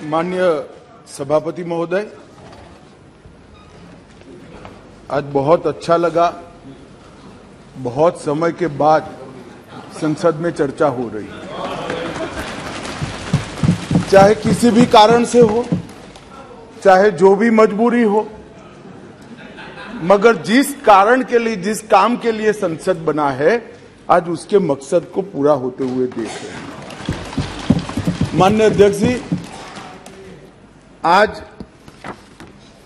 माननीय सभापति महोदय, आज बहुत अच्छा लगा। बहुत समय के बाद संसद में चर्चा हो रही है, चाहे किसी भी कारण से हो, चाहे जो भी मजबूरी हो, मगर जिस कारण के लिए, जिस काम के लिए संसद बना है, आज उसके मकसद को पूरा होते हुए देख रहे हैं। माननीय अध्यक्ष जी, आज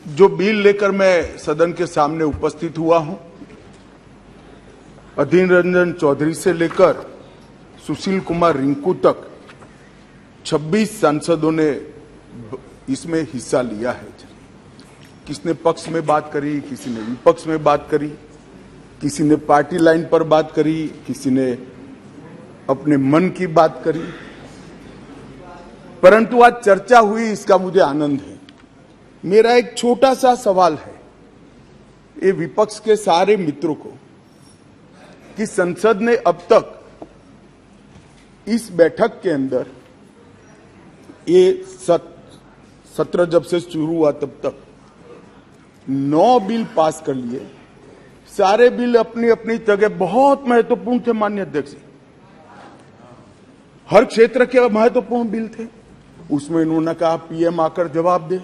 जो बिल लेकर मैं सदन के सामने उपस्थित हुआ हूं, अधीर रंजन चौधरी से लेकर सुशील कुमार रिंकू तक 26 सांसदों ने इसमें हिस्सा लिया है। किसने पक्ष में बात करी, किसी ने विपक्ष में बात करी, किसी ने पार्टी लाइन पर बात करी, किसी ने अपने मन की बात करी, परंतु आज चर्चा हुई, इसका मुझे आनंद है। मेरा एक छोटा सा सवाल है ये विपक्ष के सारे मित्रों को कि संसद ने अब तक इस बैठक के अंदर, ये सत्र जब से शुरू हुआ तब तक 9 बिल पास कर लिए। सारे बिल अपनी अपनी जगह बहुत महत्वपूर्ण थे। माननीय अध्यक्ष, हर क्षेत्र के महत्वपूर्ण बिल थे। उसमें इन्होंने कहा पीएम आकर जवाब दे,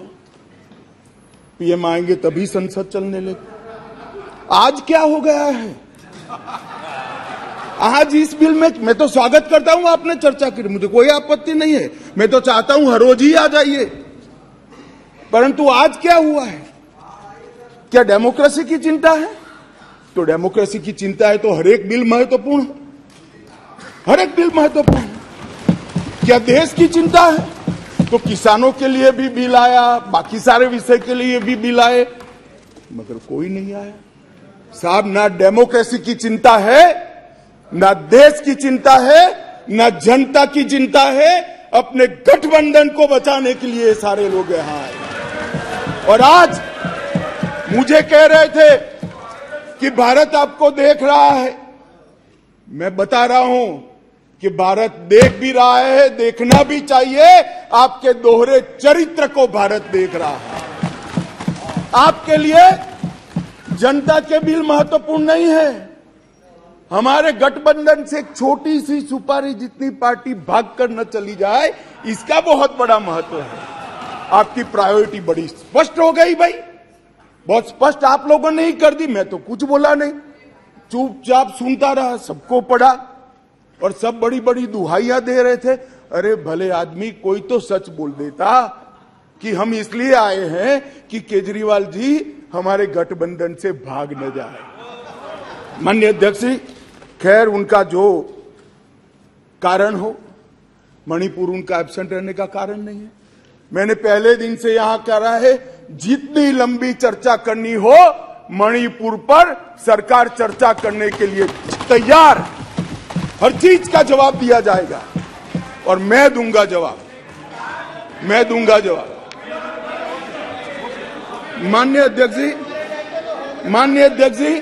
पीएम आएंगे तभी संसद चलने लगे। आज क्या हो गया है? आज इस बिल में मैं तो स्वागत करता हूं आपने चर्चा की, मुझे कोई आपत्ति नहीं है, मैं तो चाहता हूं हर रोज ही आ जाइए, परंतु आज क्या हुआ है? क्या डेमोक्रेसी की चिंता है? तो डेमोक्रेसी की चिंता है तो हर एक बिल महत्वपूर्ण है, हर एक बिल महत्वपूर्ण है। क्या देश की चिंता है तो किसानों के लिए भी बिल आया, बाकी सारे विषय के लिए भी बिल आए, मगर कोई नहीं आया। साहब, ना डेमोक्रेसी की चिंता है, ना देश की चिंता है, ना जनता की चिंता है। अपने गठबंधन को बचाने के लिए सारे लोग यहां आए। और आज मुझे कह रहे थे कि भारत आपको देख रहा है। मैं बता रहा हूं कि भारत देख भी रहा है, देखना भी चाहिए। आपके दोहरे चरित्र को भारत देख रहा है। आपके लिए जनता के बिल महत्वपूर्ण नहीं है। हमारे गठबंधन से एक छोटी सी सुपारी जितनी पार्टी भागकर न चली जाए, इसका बहुत बड़ा महत्व है। आपकी प्रायोरिटी बड़ी स्पष्ट हो गई भाई, बहुत स्पष्ट आप लोगों ने ही कर दी। मैं तो कुछ बोला नहीं, चुपचाप सुनता रहा, सबको पढ़ा और सब बड़ी बड़ी दुहाइयां दे रहे थे। अरे भले आदमी, कोई तो सच बोल देता कि हम इसलिए आए हैं कि केजरीवाल जी हमारे गठबंधन से भाग न जाए। माननीय अध्यक्ष जी, खैर उनका जो कारण हो, मणिपुर उनका एब्सेंट रहने का कारण नहीं है। मैंने पहले दिन से यहां कहा है, जितनी लंबी चर्चा करनी हो मणिपुर पर सरकार चर्चा करने के लिए तैयार है। हर चीज का जवाब दिया जाएगा और मैं दूंगा जवाब, मैं दूंगा जवाब। माननीय अध्यक्ष जी, माननीय अध्यक्ष जी,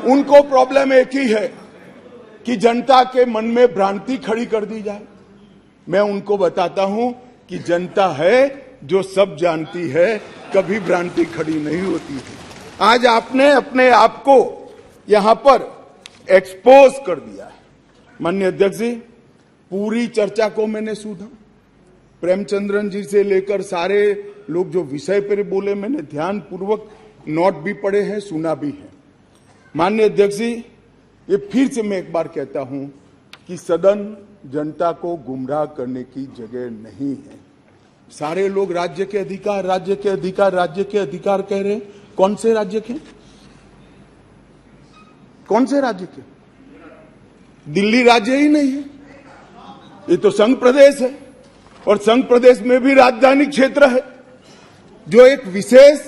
उनको प्रॉब्लम एक ही है कि जनता के मन में भ्रांति खड़ी कर दी जाए। मैं उनको बताता हूं कि जनता है जो सब जानती है, कभी भ्रांति खड़ी नहीं होती है। आज आपने अपने आप को यहां पर एक्सपोज कर दिया है। माननीय अध्यक्ष जी, पूरी चर्चा को मैंने सुना। प्रेमचंद्रन जी से लेकर सारे लोग जो विषय पर बोले, मैंने ध्यान पूर्वक नोट भी पढ़े हैं, सुना भी है। माननीय अध्यक्ष जी, ये फिर से मैं एक बार कहता हूं कि सदन जनता को गुमराह करने की जगह नहीं है। सारे लोग राज्य के अधिकार, राज्य के अधिकार, राज्य के अधिकार कह रहे हैं। कौन से राज्य के? कौन से राज्य के? दिल्ली राज्य ही नहीं है, ये तो संघ प्रदेश है। और संघ प्रदेश में भी राजधानी क्षेत्र है, जो एक विशेष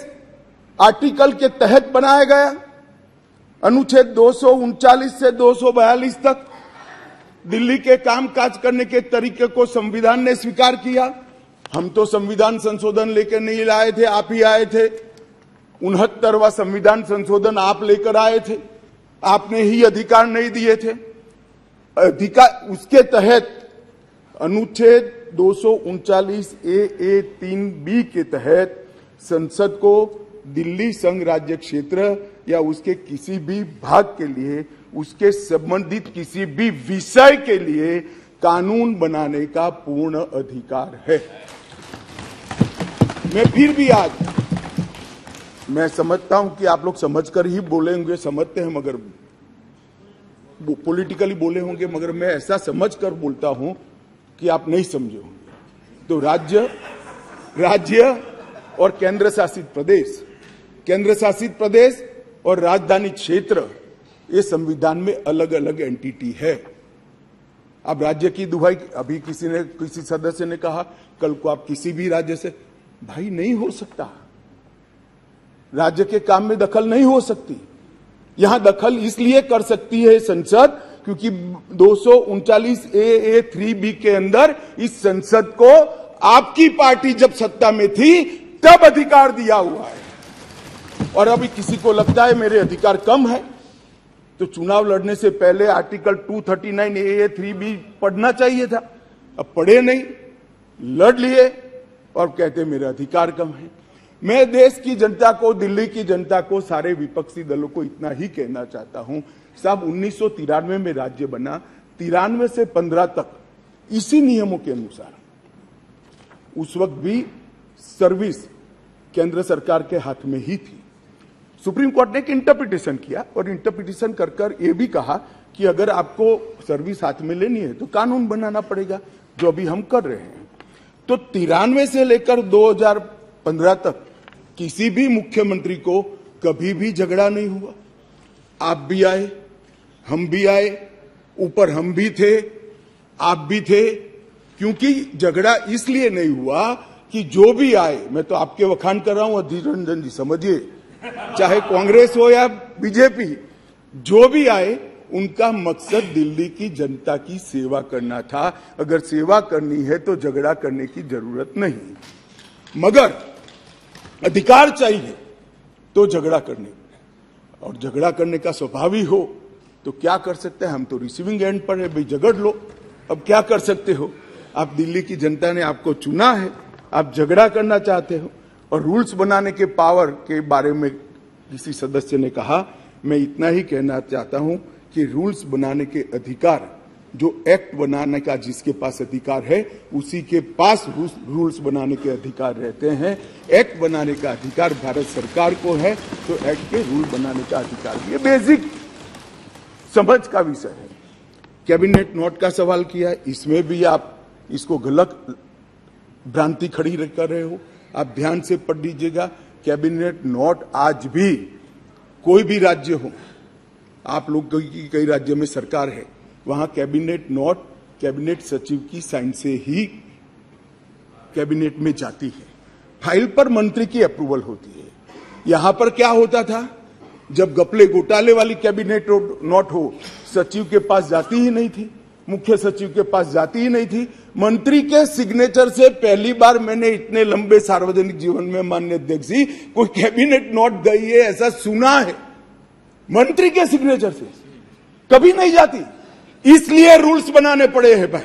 आर्टिकल के तहत बनाया गया। अनुच्छेद 239 से 242 तक दिल्ली के कामकाज करने के तरीके को संविधान ने स्वीकार किया। हम तो संविधान संशोधन लेकर नहीं लाए थे, आप ही आए थे। 69वां संविधान संशोधन आप लेकर आए थे, आपने ही अधिकार नहीं दिए थे। अधिकार उसके तहत अनुच्छेद 239A3B के तहत संसद को दिल्ली संघ राज्य क्षेत्र या उसके किसी भी भाग के लिए, उसके संबंधित किसी भी विषय के लिए कानून बनाने का पूर्ण अधिकार है। मैं फिर भी आज मैं समझता हूं कि आप लोग समझकर ही बोले होंगे, समझते हैं, मगर पॉलिटिकली बोले होंगे, मगर मैं ऐसा समझकर बोलता हूं कि आप नहीं समझे होंगे। तो राज्य और केंद्र शासित प्रदेश और राजधानी क्षेत्र, ये संविधान में अलग अलग एंटिटी है। अब राज्य की दुहाई, अभी किसी सदस्य ने कहा कल को आप किसी भी राज्य से, भाई नहीं हो सकता। राज्य के काम में दखल नहीं हो सकती। यहां दखल इसलिए कर सकती है संसद क्योंकि 239A3B के अंदर इस संसद को आपकी पार्टी जब सत्ता में थी तब अधिकार दिया हुआ है। और अभी किसी को लगता है मेरे अधिकार कम है, तो चुनाव लड़ने से पहले आर्टिकल 239A3B पढ़ना चाहिए था। अब पढ़े नहीं, लड़ लिए और कहते मेरे अधिकार कम है। मैं देश की जनता को, दिल्ली की जनता को, सारे विपक्षी दलों को इतना ही कहना चाहता हूं, साहब 1993 में राज्य बना, 93 से 15 तक इसी नियमों के अनुसार उस वक्त भी सर्विस केंद्र सरकार के हाथ में ही थी। सुप्रीम कोर्ट ने एक इंटरप्रिटेशन किया और इंटरप्रिटेशन कर ये भी कहा कि अगर आपको सर्विस हाथ में लेनी है तो कानून बनाना पड़ेगा, जो अभी हम कर रहे हैं। तो 93 से लेकर 2015 तक किसी भी मुख्यमंत्री को कभी भी झगड़ा नहीं हुआ। आप भी आए, हम भी आए, ऊपर हम भी थे, आप भी थे, क्योंकि झगड़ा इसलिए नहीं हुआ कि जो भी आए, मैं तो आपके वखान कर रहा हूं, अधीर रंजन जी समझिए, चाहे कांग्रेस हो या बीजेपी, जो भी आए उनका मकसद दिल्ली की जनता की सेवा करना था। अगर सेवा करनी है तो झगड़ा करने की जरूरत नहीं, मगर अधिकार चाहिए तो झगड़ा करने, और झगड़ा करने का स्वभाव ही हो तो क्या कर सकते हैं। हम तो रिसीविंग एंड पर है, भाई झगड़ लो, अब क्या कर सकते हो। आप दिल्ली की जनता ने आपको चुना है, आप झगड़ा करना चाहते हो। और रूल्स बनाने के पावर के बारे में किसी सदस्य ने कहा, मैं इतना ही कहना चाहता हूं कि रूल्स बनाने के अधिकार, जो एक्ट बनाने का जिसके पास अधिकार है उसी के पास रूल्स बनाने के अधिकार रहते हैं। एक्ट बनाने का अधिकार भारत सरकार को है, तो एक्ट के रूल बनाने का अधिकार, ये बेसिक समझ का विषय है। कैबिनेट नोट का सवाल किया, इसमें भी आप इसको गलत भ्रांति खड़ी कर रहे हो। आप ध्यान से पढ़ लीजिएगा, कैबिनेट नोट आज भी कोई भी राज्य हो, आप लोग की कई राज्यों में सरकार है, वहां कैबिनेट नोट कैबिनेट सचिव की साइन से ही कैबिनेट में जाती है। फाइल पर मंत्री की अप्रूवल होती है। यहां पर क्या होता था, जब घपले घोटाले वाली कैबिनेट नोट हो, सचिव के पास जाती ही नहीं थी, मुख्य सचिव के पास जाती ही नहीं थी। मंत्री के सिग्नेचर से पहली बार मैंने इतने लंबे सार्वजनिक जीवन में, माननीय अध्यक्ष जी, कोई कैबिनेट नोट गई है ऐसा सुना है। मंत्री के सिग्नेचर से कभी नहीं जाती, इसलिए रूल्स बनाने पड़े हैं भाई।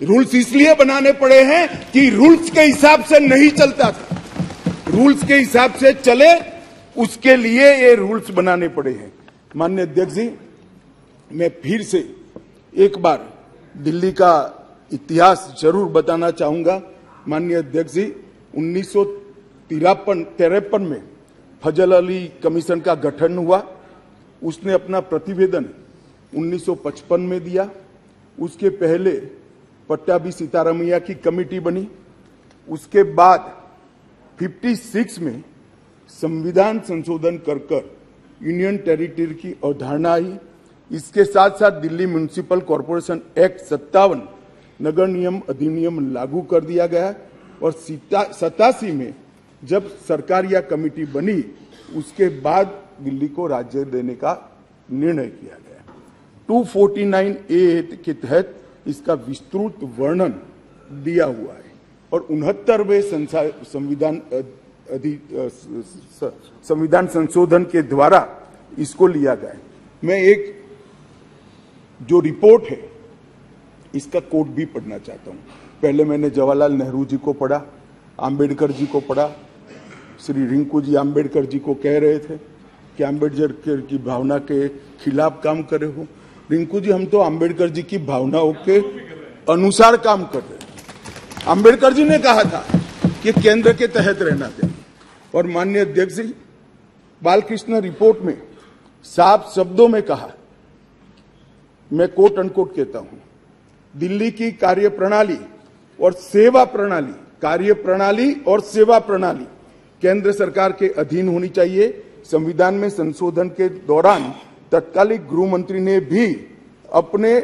रूल्स इसलिए बनाने पड़े हैं कि रूल्स के हिसाब से नहीं चलता था, रूल्स के हिसाब से चले, उसके लिए ये रूल्स बनाने पड़े हैं। माननीय अध्यक्ष जी, मैं फिर से एक बार दिल्ली का इतिहास जरूर बताना चाहूंगा। माननीय अध्यक्ष जी, 1953 में फजल अली कमीशन का गठन हुआ। उसने अपना प्रतिवेदन 1955 में दिया। उसके पहले पट्टाभी सीतारामैया की कमेटी बनी। उसके बाद 56 में संविधान संशोधन कर यूनियन टेरिटरी की अवधारणा आई। इसके साथ साथ दिल्ली म्युनिसिपल कॉरपोरेशन एक्ट 57 नगर नियम अधिनियम लागू कर दिया गया। और 87 में जब सरकार या कमेटी बनी, उसके बाद दिल्ली को राज्य देने का निर्णय किया गया। 249A के तहत इसका विस्तृत वर्णन दिया हुआ है और 69वें संविधान संशोधन के द्वारा इसको लिया गया। मैं एक जो रिपोर्ट है इसका कोड भी पढ़ना चाहता हूं। पहले मैंने जवाहरलाल नेहरू जी को पढ़ा, आम्बेडकर जी को पढ़ा। श्री रिंकू जी आम्बेडकर जी को कह रहे थे कि आम्बेडकर की भावना के खिलाफ काम करे हो। रिंकू जी, हम तो आम्बेडकर जी की भावनाओं के अनुसार काम कर रहे हैं। आम्बेडकर जी ने कहा था कि केंद्र के तहत रहना चाहिए, और माननीय अध्यक्ष जी बालकृष्ण रिपोर्ट में साफ शब्दों में कहा, मैं कोट अनकोट कहता हूं, दिल्ली की कार्यप्रणाली और सेवा प्रणाली, कार्यप्रणाली और सेवा प्रणाली केंद्र सरकार के अधीन होनी चाहिए। संविधान में संशोधन के दौरान तत्कालीन गृह मंत्री ने भी अपने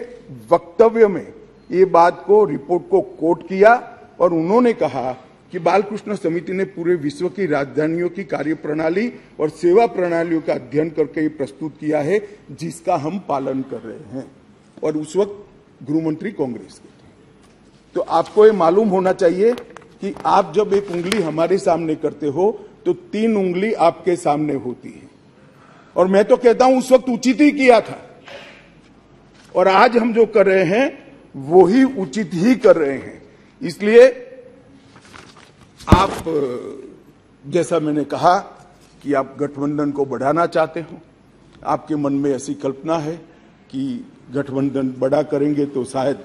वक्तव्य में ये बात को, रिपोर्ट को कोट किया, और उन्होंने कहा कि बालकृष्ण समिति ने पूरे विश्व की राजधानियों की कार्यप्रणाली और सेवा प्रणालियों का अध्ययन करके ये प्रस्तुत किया है, जिसका हम पालन कर रहे हैं। और उस वक्त गृह मंत्री कांग्रेस के थे। तो आपको ये मालूम होना चाहिए कि आप जब एक उंगली हमारे सामने करते हो तो 3 उंगली आपके सामने होती है। और मैं तो कहता हूं उस वक्त उचित ही किया था, और आज हम जो कर रहे हैं वो ही उचित ही कर रहे हैं। इसलिए आप, जैसा मैंने कहा कि आप गठबंधन को बढ़ाना चाहते हो, आपके मन में ऐसी कल्पना है कि गठबंधन बड़ा करेंगे तो शायद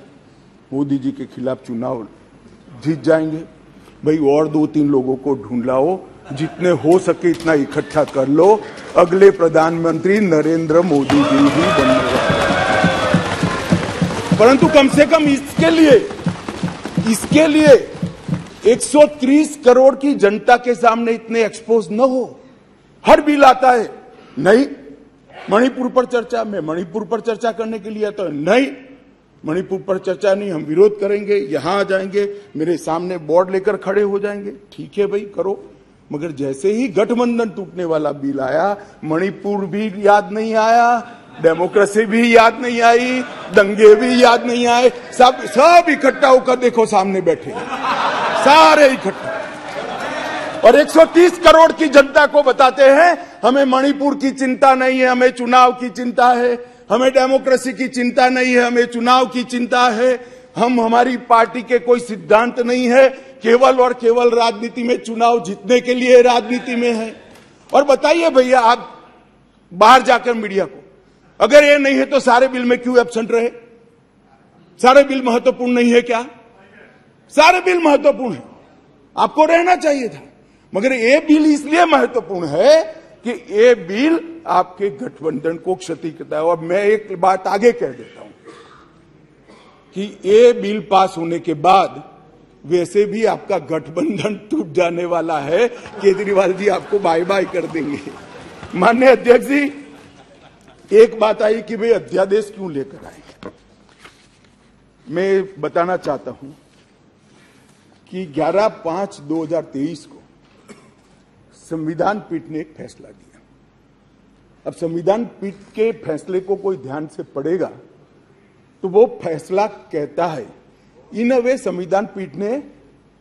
मोदी जी के खिलाफ चुनाव जीत जाएंगे। भाई, और 2-3 लोगों को ढूंढ लाओ, जितने हो सके इतना इकट्ठा कर लो, अगले प्रधानमंत्री नरेंद्र मोदी जी ही बनने वाले। परंतु कम से कम इसके लिए 130 करोड़ की जनता के सामने इतने एक्सपोज न हो। हर बिल आता है, नहीं मणिपुर पर चर्चा, मैं मणिपुर पर चर्चा करने के लिए आता हूं, नहीं मणिपुर पर चर्चा नहीं, हम विरोध करेंगे, यहां आ जाएंगे, मेरे सामने बोर्ड लेकर खड़े हो जाएंगे। ठीक है भाई, करो। मगर जैसे ही गठबंधन टूटने वाला बिल आया, मणिपुर भी याद नहीं आया, डेमोक्रेसी भी याद नहीं आई, दंगे भी याद नहीं आए, सब इकट्ठा होकर देखो सामने बैठे, सारे इकट्ठा। और 130 करोड़ की जनता को बताते हैं हमें मणिपुर की चिंता नहीं है, हमें चुनाव की चिंता है, हमें डेमोक्रेसी की चिंता नहीं है, हमें चुनाव की चिंता है, हमारी पार्टी के कोई सिद्धांत नहीं है, केवल और केवल राजनीति में, चुनाव जीतने के लिए राजनीति में है। और बताइए भैया, आप बाहर जाकर मीडिया को, अगर ये नहीं है तो सारे बिल में क्यों एब्सेंट रहे? सारे बिल महत्वपूर्ण नहीं है क्या? सारे बिल महत्वपूर्ण है, आपको रहना चाहिए था। मगर ये बिल इसलिए महत्वपूर्ण है कि ये बिल आपके गठबंधन को क्षति करता है। और मैं एक बात आगे कह देता हूं कि ये बिल पास होने के बाद वैसे भी आपका गठबंधन टूट जाने वाला है। केजरीवाल जी आपको बाय बाय कर देंगे। माननीय अध्यक्ष जी, एक बात आई कि भाई अध्यादेश क्यों लेकर आए। मैं बताना चाहता हूं कि 11/5/2023 को संविधान पीठ ने एक फैसला दिया। अब संविधान पीठ के फैसले को कोई ध्यान से पढ़ेगा तो वो फैसला कहता है, इन अ वे संविधान पीठ ने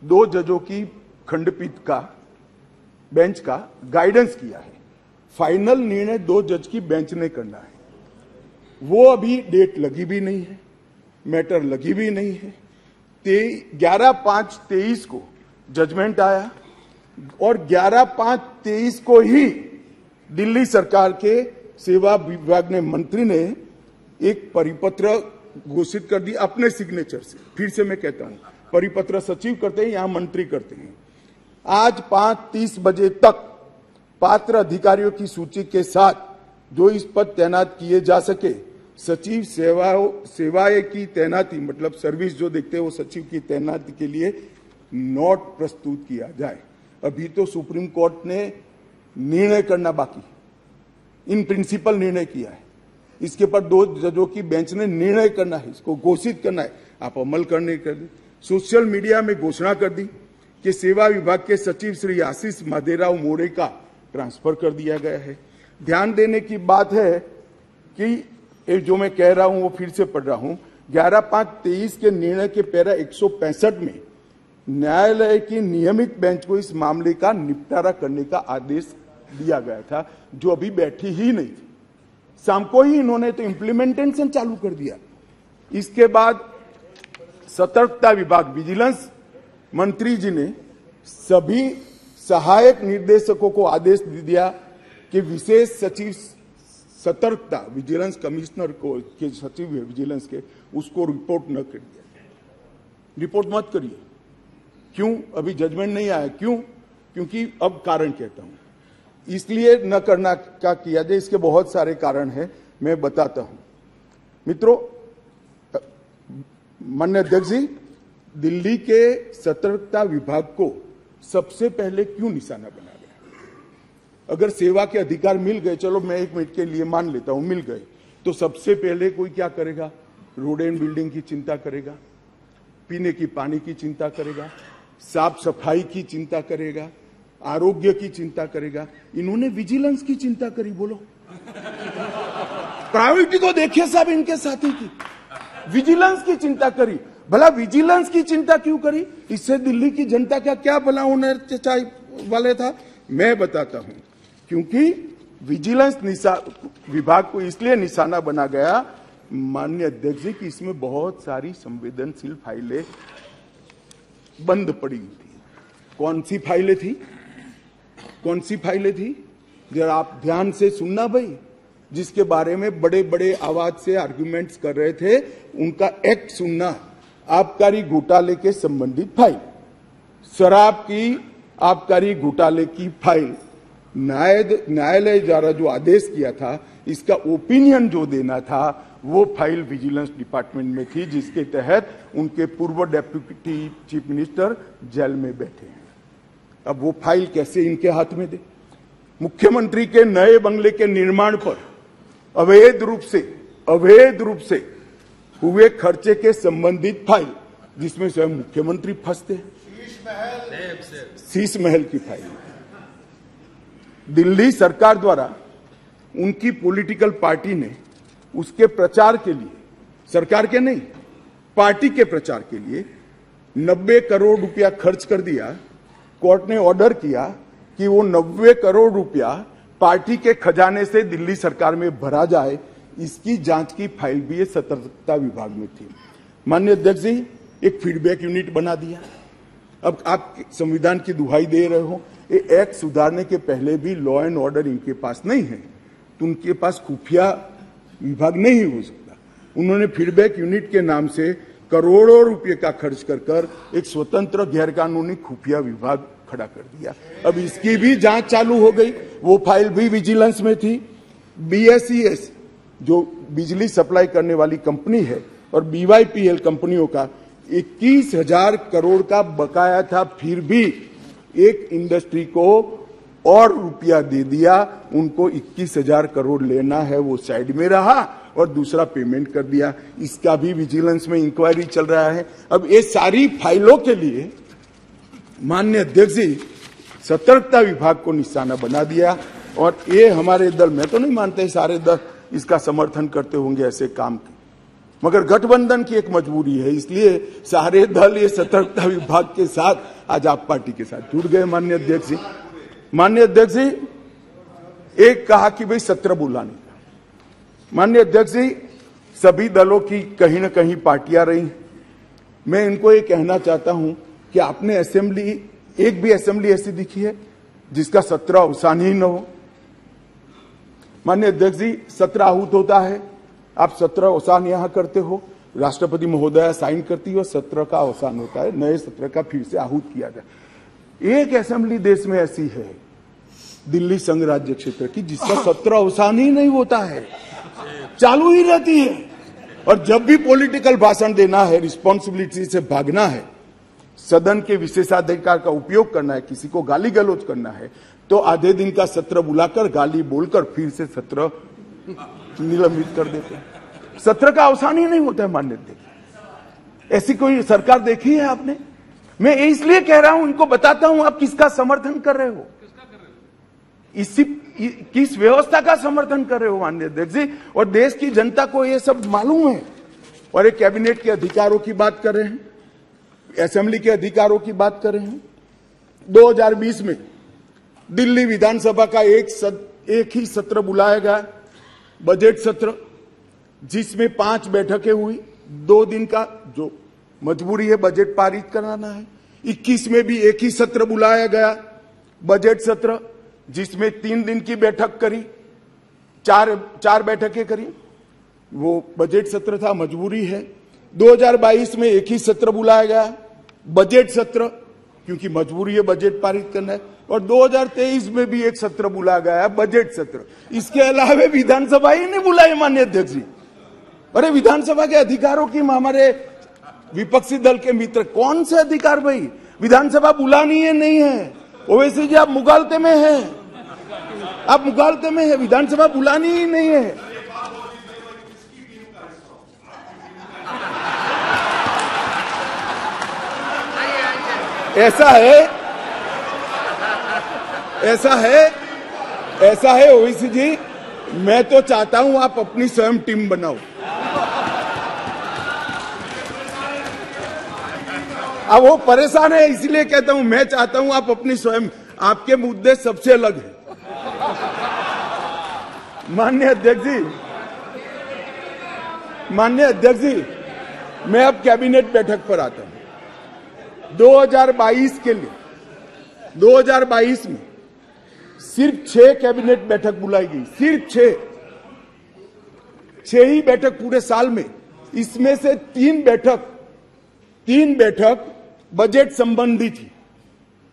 2 जजों की खंडपीठ का, बेंच का गाइडेंस किया है। फाइनल निर्णय 2 जज की बेंच ने करना है। वो अभी डेट लगी भी नहीं है, मैटर लगी भी नहीं है। 11/5/23 को जजमेंट आया और 11/5/23 को ही दिल्ली सरकार के सेवा विभाग ने, मंत्री ने एक परिपत्र घोषित कर दी अपने सिग्नेचर से। फिर से मैं कहता हूं, परिपत्र सचिव करते हैं, यहां मंत्री करते हैं। आज 5:30 बजे तक पात्र अधिकारियों की सूची के साथ जो इस पर तैनात किए जा सके, सचिव सेवाएं की तैनाती, मतलब सर्विस जो देखते हैं वो सचिव की तैनाती के लिए नोट प्रस्तुत किया जाए। अभी तो सुप्रीम कोर्ट ने निर्णय करना बाकी, इन प्रिंसिपल निर्णय किया है। इसके पर 2 जजों की बेंच ने निर्णय करना है, इसको घोषित करना है। आप अमल करने कर दी। सोशल मीडिया में घोषणा कर दी कि सेवा विभाग के सचिव श्री आशीष माधेराव मोरे का ट्रांसफर कर दिया गया है। ध्यान देने की बात है कि जो मैं कह रहा हूं वो फिर से पढ़ रहा हूं। 11/5/23 के निर्णय के पैरा 165 में न्यायालय की नियमित बेंच को इस मामले का निपटारा करने का आदेश दिया गया था, जो अभी बैठी ही नहीं थी। शाम को ही इन्होंने तो इम्प्लीमेंटेशन चालू कर दिया। इसके बाद सतर्कता विभाग विजिलेंस मंत्री जी ने सभी सहायक निर्देशकों को आदेश दे दिया कि विशेष सचिव सतर्कता विजिलेंस कमिश्नर को के सचिव है विजिलेंस के, उसको रिपोर्ट न करिए, रिपोर्ट मत करिए। क्यों? अभी जजमेंट नहीं आया। क्यों? क्योंकि अब कारण कहता हूं इसलिए न करना का किया जाए। इसके बहुत सारे कारण हैं, मैं बताता हूं। मित्रों, माननीय अध्यक्ष जी, दिल्ली के सतर्कता विभाग को सबसे पहले क्यों निशाना बना गया? अगर सेवा के अधिकार मिल गए, चलो मैं एक मिनट के लिए मान लेता हूं मिल गए, तो सबसे पहले कोई क्या करेगा? रोड एंड बिल्डिंग की चिंता करेगा, पीने की पानी की चिंता करेगा, साफ सफाई की चिंता करेगा, आरोग्य की चिंता करेगा। इन्होंने विजिलेंस की चिंता करी। बोलो, प्रायोरिटी को देखिए साहब, इनके साथी की विजिलेंस की चिंता करी। भला विजिलेंस की चिंता क्यों करी? इससे दिल्ली की जनता का क्या भला होने वाले था? मैं बताता हूं। क्योंकि विजिलेंस विभाग को इसलिए निशाना बना गया, माननीय अध्यक्ष जी, कि इसमें बहुत सारी संवेदनशील फाइलें बंद पड़ी थी। कौन सी फाइलें थी? कौन सी फाइलें थी? जरा आप ध्यान से सुनना भाई। जिसके बारे में बड़े बड़े आवाज से आर्गुमेंट्स कर रहे थे, उनका एक्ट सुनना। आबकारी घोटाले के संबंधित फाइल, शराब की आबकारी घोटाले की फाइल, न्यायालय द्वारा जो आदेश किया था, इसका ओपिनियन जो देना था, वो फाइल विजिलेंस डिपार्टमेंट में थी, जिसके तहत उनके पूर्व डेप्यूटी चीफ मिनिस्टर जेल में बैठे हैं। अब वो फाइल कैसे इनके हाथ में दे? मुख्यमंत्री के नए बंगले के निर्माण पर अवैध रूप से हुए खर्चे के संबंधित फाइल, जिसमें स्वयं मुख्यमंत्री फंसते हैं। शीश महल की फाइल दिल्ली सरकार द्वारा उनकी पॉलिटिकल पार्टी ने उसके प्रचार के लिए, सरकार के नहीं, पार्टी के प्रचार के लिए 90 करोड़ रुपया खर्च कर दिया। कोर्ट ने ऑर्डर किया कि वो 90 करोड़ रुपया पार्टी के खजाने से दिल्ली सरकार में भरा जाए। इसकी जांच की फाइल भी ये सतर्कता विभाग में थी। माननीय अध्यक्ष जी, एक फीडबैक यूनिट बना दिया। अब आप संविधान की दुहाई दे रहे हो, ये एक्ट सुधारने के पहले भी लॉ एंड ऑर्डर इनके पास नहीं है, तो उनके पास खुफिया विभाग नहीं हो सकता। उन्होंने फीडबैक यूनिट के नाम से करोड़ों रुपए का खर्च कर एक स्वतंत्र गैरकानूनी खुफिया विभाग खड़ा कर दिया। अब इसकी भी जांच चालू हो गई। वो फाइल भी विजिलेंस में थी। BSES जो बिजली सप्लाई करने वाली कंपनी है और BYPL कंपनियों का 21,000 करोड़ का बकाया था, फिर भी एक इंडस्ट्री को और रुपया दे दिया। उनको 21,000 करोड़ लेना है, वो साइड में रहा और दूसरा पेमेंट कर दिया। इसका भी विजिलेंस में इंक्वायरी चल रहा है। अब ये सारी फाइलों के लिए माननीय अध्यक्ष जी, सतर्कता विभाग को निशाना बना दिया। और ये हमारे दल, मैं तो नहीं मानता सारे दल इसका समर्थन करते होंगे ऐसे काम की, मगर गठबंधन की एक मजबूरी है, इसलिए सारे दल ये सतर्कता विभाग के साथ आज आप पार्टी के साथ जुड़ गए। माननीय अध्यक्ष जी, माननीय अध्यक्ष जी, एक कहा कि भाई सत्र बुलाने का। माननीय अध्यक्ष जी, सभी दलों की कहीं ना कहीं पार्टियां रही। मैं इनको ये कहना चाहता हूं कि आपने असेंबली, एक भी असेंबली ऐसी दिखी है जिसका सत्र अवसान ही न हो? माननीय अध्यक्ष जी, सत्र आहूत होता है, आप सत्र अवसान यहां करते हो, राष्ट्रपति महोदया साइन करती है, सत्र का अवसान होता है, नए सत्र का फिर से आहूत किया जाए। एक असेंबली देश में ऐसी है दिल्ली संघ राज्य क्षेत्र की, जिसका सत्र अवसान ही नहीं होता है, चालू ही रहती है। और जब भी पॉलिटिकल भाषण देना है, रिस्पॉन्सिबिलिटी से भागना है, सदन के विशेषाधिकार का उपयोग करना है, किसी को गाली गलौज करना है, तो आधे दिन का सत्र बुलाकर गाली बोलकर फिर से सत्र निलंबित कर देते हैं। सत्र का अवसान ही नहीं होता है। माननीय अध्यक्ष, ऐसी कोई सरकार देखी है आपने? मैं इसलिए कह रहा हूं, इनको बताता हूं आप किसका समर्थन कर रहे हो, किस व्यवस्था का समर्थन कर रहे हो माननीय अध्यक्ष जी। और देश की जनता को यह सब मालूम है। और एक कैबिनेट के अधिकारों की बात कर रहे हैं, असेंबली के अधिकारों की बात कर रहे हैं। 2020 में दिल्ली विधानसभा का एक ही सत्र बुलाया गया, बजट सत्र, जिसमें 5 बैठकें हुई, 2 दिन का, जो मजबूरी है, बजट पारित कराना है। 21 में भी एक ही सत्र बुलाया गया, बजट सत्र, जिसमें 3 दिन की बैठक करी, चार बैठकें करी। वो बजट सत्र था, मजबूरी है। 2022 में एक ही सत्र बुलाया गया, बजट सत्र, क्योंकि मजबूरी है, बजट पारित करना है। और 2023 में भी एक सत्र बुलाया गया, बजट सत्र। इसके अलावा विधानसभा ही नहीं बुलाई माननीय अध्यक्ष जी। अरे विधानसभा के अधिकारों की हमारे विपक्षी दल के मित्र, कौन से अधिकार भाई? विधानसभा बुलानी है नहीं है? ओवैसी जी आप मुगालते में हैं, आप मुगालते में है, विधानसभा बुलानी ही नहीं है। ऐसा है ओवैसी जी, मैं तो चाहता हूं आप अपनी स्वयं टीम बनाओ। अब वो परेशान है, इसलिए कहता हूं, मैं चाहता हूं आप अपनी स्वयं, आपके मुद्दे सबसे अलग है। माननीय अध्यक्ष जी, मैं अब कैबिनेट बैठक पर आता हूं। 2022 के लिए 2022 में सिर्फ 6 कैबिनेट बैठक बुलाई गई, सिर्फ 6 ही बैठक पूरे साल में। इसमें से 3 बैठक बजट संबंधी थी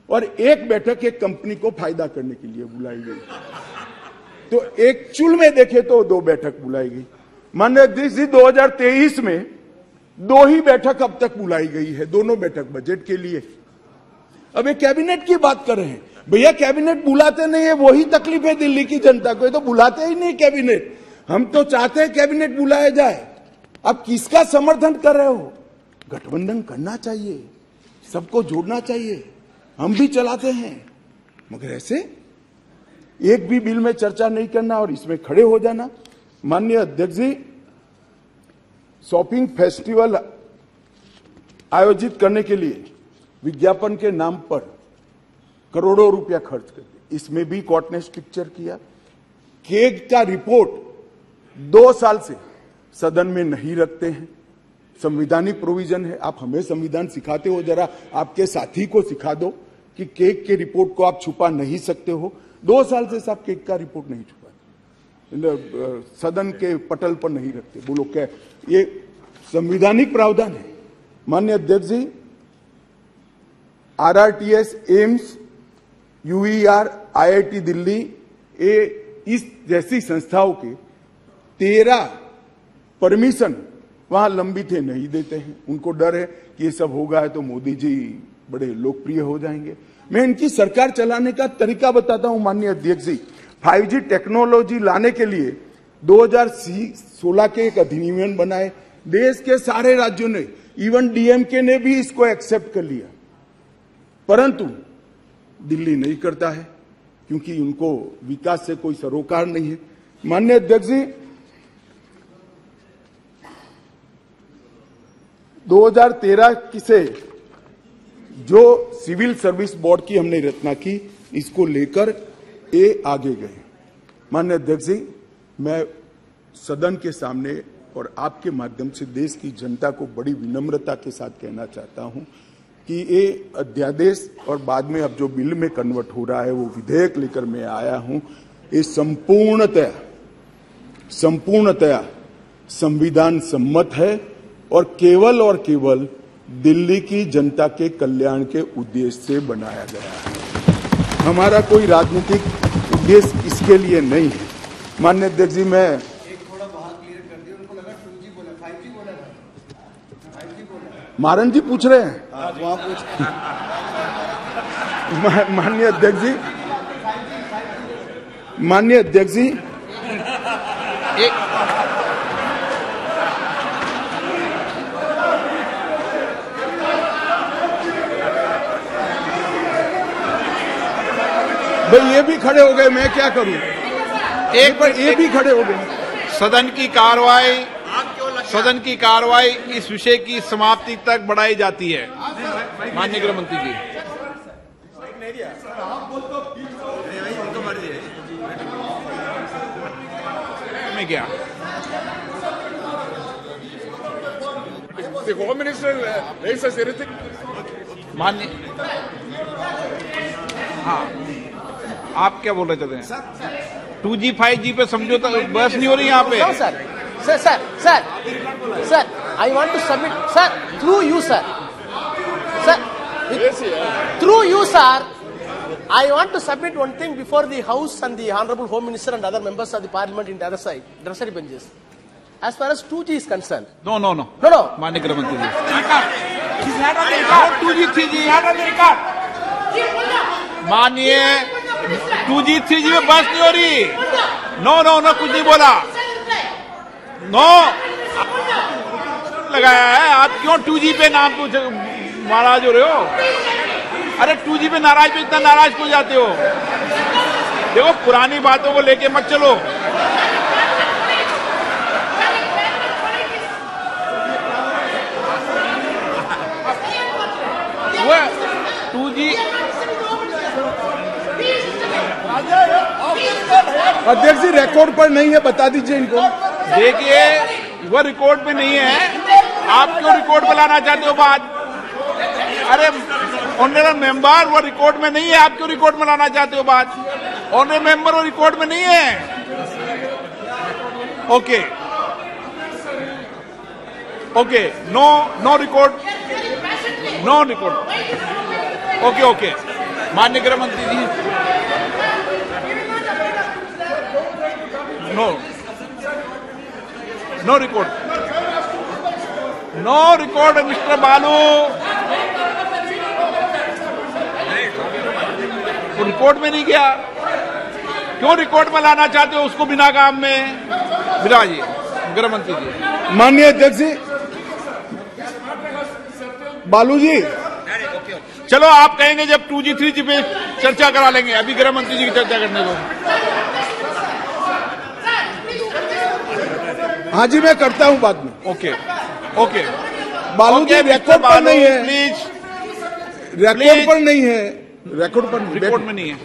और 1 बैठक एक कंपनी को फायदा करने के लिए बुलाई गई। तो एक्चुअल में देखे तो 2 बैठक बुलाई गई। माननीय अध्यक्ष जी, 2023 में 2 ही बैठक अब तक बुलाई गई है, दोनों बैठक बजट के लिए। अब ये कैबिनेट की बात कर रहे हैं भैया, कैबिनेट बुलाते नहीं है, वही तकलीफ है दिल्ली की जनता को। ये तो बुलाते ही नहीं कैबिनेट। हम तो चाहते हैं कैबिनेट बुलाया जाए। अब किसका समर्थन कर रहे हो? गठबंधन करना चाहिए, सबको जोड़ना चाहिए, हम भी चलाते हैं, मगर ऐसे एक भी बिल में चर्चा नहीं करना और इसमें खड़े हो जाना। माननीय अध्यक्ष जी, शॉपिंग फेस्टिवल आयोजित करने के लिए विज्ञापन के नाम पर करोड़ों रुपया खर्च कर दिए। इसमें भी कोर्ट ने स्ट्रिक्चर किया। केग का रिपोर्ट 2 साल से सदन में नहीं रखते हैं, संवैधानिक प्रोविजन है। आप हमें संविधान सिखाते हो, जरा आपके साथी को सिखा दो कि केग के रिपोर्ट को आप छुपा नहीं सकते हो। 2 साल से साहब केग का रिपोर्ट नहीं छुपा, सदन के पटल पर नहीं रखते। बोलो क्या ये संवैधानिक प्रावधान है? माननीय अध्यक्ष जी, RRTS, AIIMS, UER, IIT Delhi, इस जैसी संस्थाओं के 13 परमिशन वहां लंबित है, नहीं देते हैं। उनको डर है कि ये सब होगा तो मोदी जी बड़े लोकप्रिय हो जाएंगे। मैं इनकी सरकार चलाने का तरीका बताता हूं माननीय अध्यक्ष जी। 5G टेक्नोलॉजी लाने के लिए 2016 के एक अधिनियम बनाए। देश के सारे राज्यों ने, इवन DMK ने भी इसको एक्सेप्ट कर लिया, परंतु दिल्ली नहीं करता है क्योंकि उनको विकास से कोई सरोकार नहीं है। माननीय अध्यक्ष जी, 2013 से जो सिविल सर्विस बोर्ड की हमने रचना की, इसको लेकर ये आगे गए। माननीय अध्यक्ष जी, मैं सदन के सामने और आपके माध्यम से देश की जनता को बड़ी विनम्रता के साथ कहना चाहता हूं कि ये अध्यादेश और बाद में अब जो बिल में कन्वर्ट हो रहा है, वो विधेयक लेकर मैं आया हूं, ये संपूर्णतया संविधान सम्मत है और केवल दिल्ली की जनता के कल्याण के उद्देश्य से बनाया गया है। हमारा कोई राजनीतिक उद्देश्य इसके लिए नहीं है। माननीय अध्यक्ष जी, मैं थोड़ा बात क्लियर कर दिया, उनको लगा 2G बोला, 5G बोला, 5G बोला। मारन जी पूछ रहे हैं, वहां पूछ। माननीय अध्यक्ष जी, भाई ये भी खड़े हो गए, मैं क्या करूं? एक बार ये भी खड़े हो गए। सदन की कार्रवाई इस विषय की समाप्ति तक बढ़ाई जाती है। माननीय गृह मंत्री जी, मैं क्या the Home Minister raises anything. माननीय, हाँ, आप क्या बोल रहे थे? 2G 5G पे समझौता बहस नहीं हो रही यहाँ पे। Sir, I want to submit, sir, through you, sir. Through you, sir, I want to submit one thing before the House and the Honorable Home Minister and other members of the Parliament in the other side, adversary benches. As far as 2G is concerned. No. माननीय गृह मंत्री जी। 2G 3G माननीय 2G 3G में बहस नहीं हो रही। No, कुछ नहीं बोला। No लगाया है। आप क्यों 2G पे नाम पूछ नाराज हो रहे हो? अरे 2G पे नाराज पे इतना नाराज क्यों जाते हो? देखो पुरानी बातों को लेके मत चलो। वो 2G अध्यक्ष जी रिकॉर्ड पर नहीं है, बता दीजिए इनको। देखिए वो रिकॉर्ड पे नहीं है, आप क्यों रिकॉर्ड पे लाना चाहते हो बात? अरे ऑनरेबल मेंबर वो रिकॉर्ड में नहीं है, आप क्यों रिकॉर्ड में लाना चाहते हो बात? ऑनरेबल मेंबर वो रिकॉर्ड में नहीं है। Okay, no record. ओके, माननीय गृह मंत्री जी। नो रिकॉर्ड मिस्टर बालू। वो रिकॉर्ड में नहीं गया, क्यों रिकॉर्ड में लाना चाहते हो उसको बिना काम में? बिराजिए गृह मंत्री जी। माननीय अध्यक्ष जी, बालू जी, चलो आप कहेंगे जब 2G 3G पे चर्चा करा लेंगे, अभी गृह मंत्री जी की चर्चा करने दो। हाँ जी, मैं करता हूँ बाद में। ओके बालू जी रिकॉर्ड पर नहीं है, प्लीज। रिकॉर्ड पर नहीं है, रिकॉर्ड में नहीं है।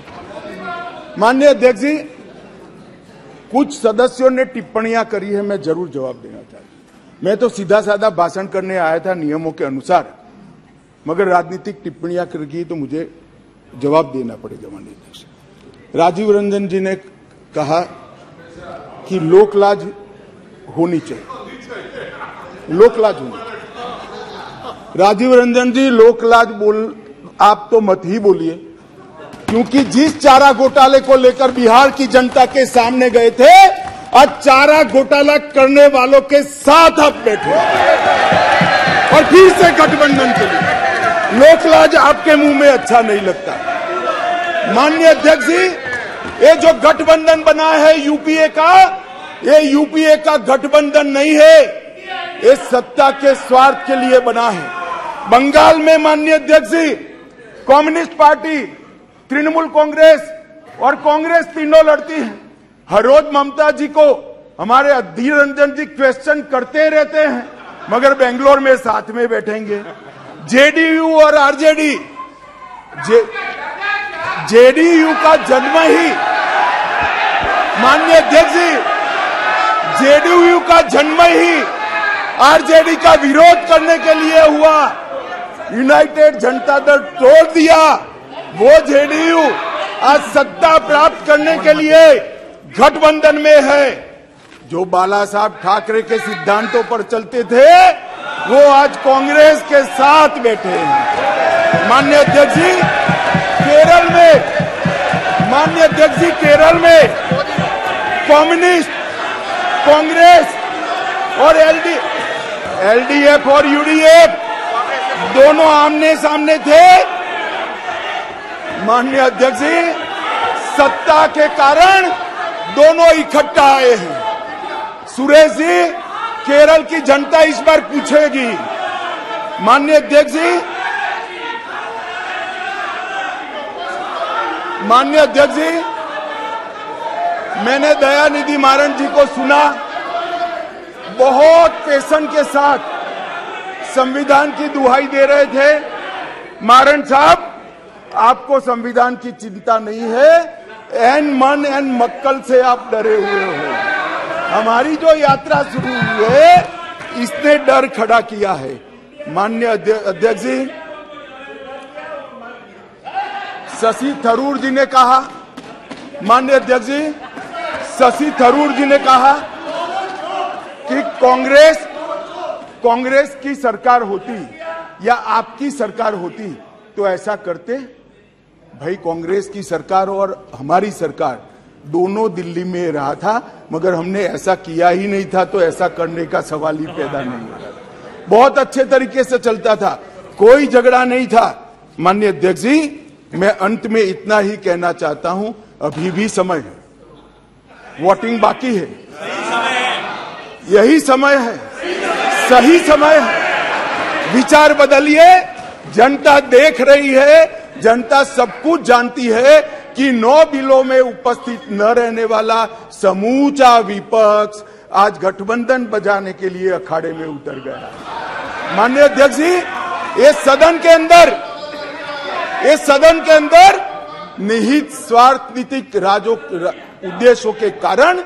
माननीय अध्यक्ष जी, कुछ सदस्यों ने टिप्पणियां करी है, मैं जरूर जवाब देना चाहता हूं। मैं तो सीधा साधा भाषण करने आया था नियमों के अनुसार, मगर राजनीतिक टिप्पणियां कर गई तो मुझे जवाब देना पड़ेगा। माननीय अध्यक्ष, राजीव रंजन जी ने कहा कि लोकलाज होनी चाहिए, लोकलाज होनी चाहिए। राजीव रंजन जी, लोकलाज आप तो मत ही बोलिए, क्योंकि जिस चारा घोटाले को लेकर बिहार की जनता के सामने गए थे, आज चारा घोटाला करने वालों के साथ आप बैठे और फिर से गठबंधन के लिए। लोकलाज आपके मुंह में अच्छा नहीं लगता। माननीय अध्यक्ष जी, ये जो गठबंधन बना है यूपीए का, ये यूपीए का गठबंधन नहीं है, ये सत्ता के स्वार्थ के लिए बना है। बंगाल में माननीय अध्यक्ष जी, कम्युनिस्ट पार्टी, तृणमूल कांग्रेस और कांग्रेस तीनों लड़ती है। हर रोज ममता जी को हमारे अधीर रंजन जी क्वेश्चन करते रहते हैं, मगर बेंगलोर में साथ में बैठेंगे। जेडीयू और आरजेडी, जेडीयू का जन्म ही, माननीय अध्यक्ष जी, जेडीयू का जन्म ही आरजेडी का विरोध करने के लिए हुआ। यूनाइटेड जनता दल तोड़ दिया, वो जेडीयू आज सत्ता प्राप्त करने के लिए गठबंधन में है। जो बाला साहब ठाकरे के सिद्धांतों पर चलते थे, वो आज कांग्रेस के साथ बैठे हैं। माननीय अध्यक्ष जी, केरल में, माननीय अध्यक्ष जी, केरल में कम्युनिस्ट, कांग्रेस और एलडीएफ और यूडीएफ दोनों आमने सामने थे। माननीय अध्यक्ष जी, सत्ता के कारण दोनों इकट्ठा आए हैं। सुरेश जी, केरल की जनता इस बार पूछेगी। माननीय अध्यक्ष जी, माननीय अध्यक्ष जी, मैंने दयानिधि मारन जी को सुना, बहुत पैशन के साथ संविधान की दुहाई दे रहे थे। मारन साहब, आपको संविधान की चिंता नहीं है, एन मन एन मक्कल से आप डरे हुए हो। हमारी जो यात्रा शुरू हुई है, इसने डर खड़ा किया है। माननीय अध्यक्ष जी, शशि थरूर जी ने कहा, माननीय अध्यक्ष जी, शशि थरूर जी ने कहा कि कांग्रेस की सरकार होती या आपकी सरकार होती तो ऐसा करते। भाई, कांग्रेस की सरकार और हमारी सरकार दोनों दिल्ली में रहा था, मगर हमने ऐसा किया ही नहीं था, तो ऐसा करने का सवाल ही पैदा नहीं होता। बहुत अच्छे तरीके से चलता था, कोई झगड़ा नहीं था। माननीय अध्यक्ष जी, मैं अंत में इतना ही कहना चाहता हूं, अभी भी समय है, वोटिंग बाकी है, यही समय है, सही समय है। विचार बदलिए, जनता देख रही है, जनता सब कुछ जानती है कि 9 बिलों में उपस्थित न रहने वाला समूचा विपक्ष आज गठबंधन बजाने के लिए अखाड़े में उतर गया। माननीय अध्यक्ष जी, इस सदन के अंदर निहित स्वार्थनीतिक उद्देश्यों के कारण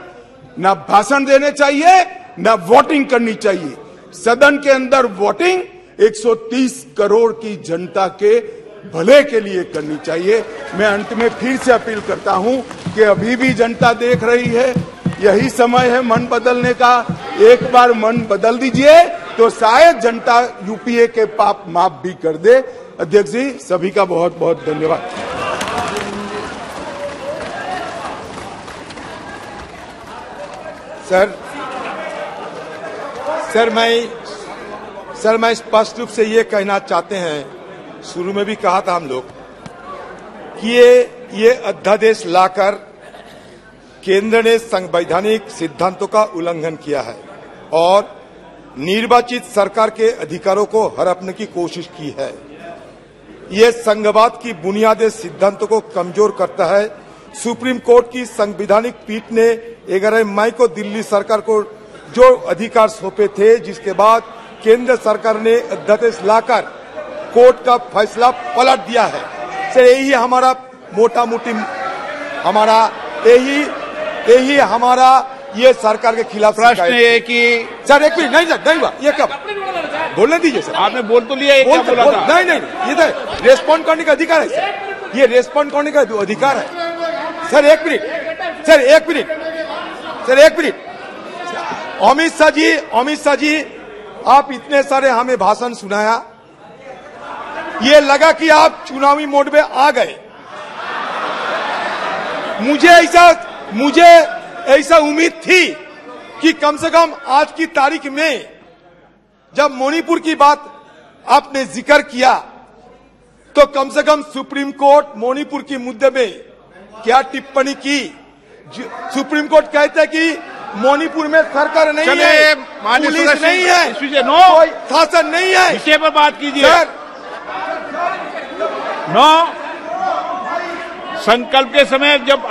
न भाषण देने चाहिए, न वोटिंग करनी चाहिए। सदन के अंदर वोटिंग 130 करोड़ की जनता के भले के लिए करनी चाहिए। मैं अंत में फिर से अपील करता हूं कि अभी भी जनता देख रही है, यही समय है मन बदलने का। एक बार मन बदल दीजिए तो शायद जनता यूपीए के पाप माफ भी कर दे। अध्यक्ष जी, सभी का बहुत बहुत धन्यवाद। सर मैं स्पष्ट रूप से ये कहना चाहते हैं, शुरू में भी कहा था हम लोग कि ये अध्यादेश लाकर केंद्र ने संवैधानिक सिद्धांतों का उल्लंघन किया है और निर्वाचित सरकार के अधिकारों को हड़पने की कोशिश की है। ये संघवाद की बुनियादी सिद्धांतों को कमजोर करता है। सुप्रीम कोर्ट की संवैधानिक पीठ ने 11 मई को दिल्ली सरकार को जो अधिकार सौंपे थे, जिसके बाद केंद्र सरकार ने अध्यादेश लाकर कोर्ट का फैसला पलट दिया है। सर, यही हमारा मोटा मोटी यही हमारा ये सरकार के खिलाफ प्रश्न है कि सर एक मिनट, नहीं हुआ, ये कब बोलने दीजिए सर। आपने बोल तो लिया, क्या बोला था? नहीं, ये तो रेस्पॉन्ड करने का अधिकार है सर, ये रेस्पॉन्ड करने का अधिकार है। सर एक मिनट, अमित शाह जी, आप इतने सारे हमें भाषण सुनाया, ये लगा कि आप चुनावी मोड में आ गए। मुझे ऐसा उम्मीद थी कि कम से कम आज की तारीख में जब मणिपुर की बात आपने जिक्र किया तो कम से कम सुप्रीम कोर्ट मणिपुर के मुद्दे में क्या टिप्पणी की। सुप्रीम कोर्ट कहते हैं कि मणिपुर में सरकार नहीं है, पुलिस नहीं है, कोई शासन नहीं है। विषय पर बात कीजिए सर। संकल्प के समय जब आप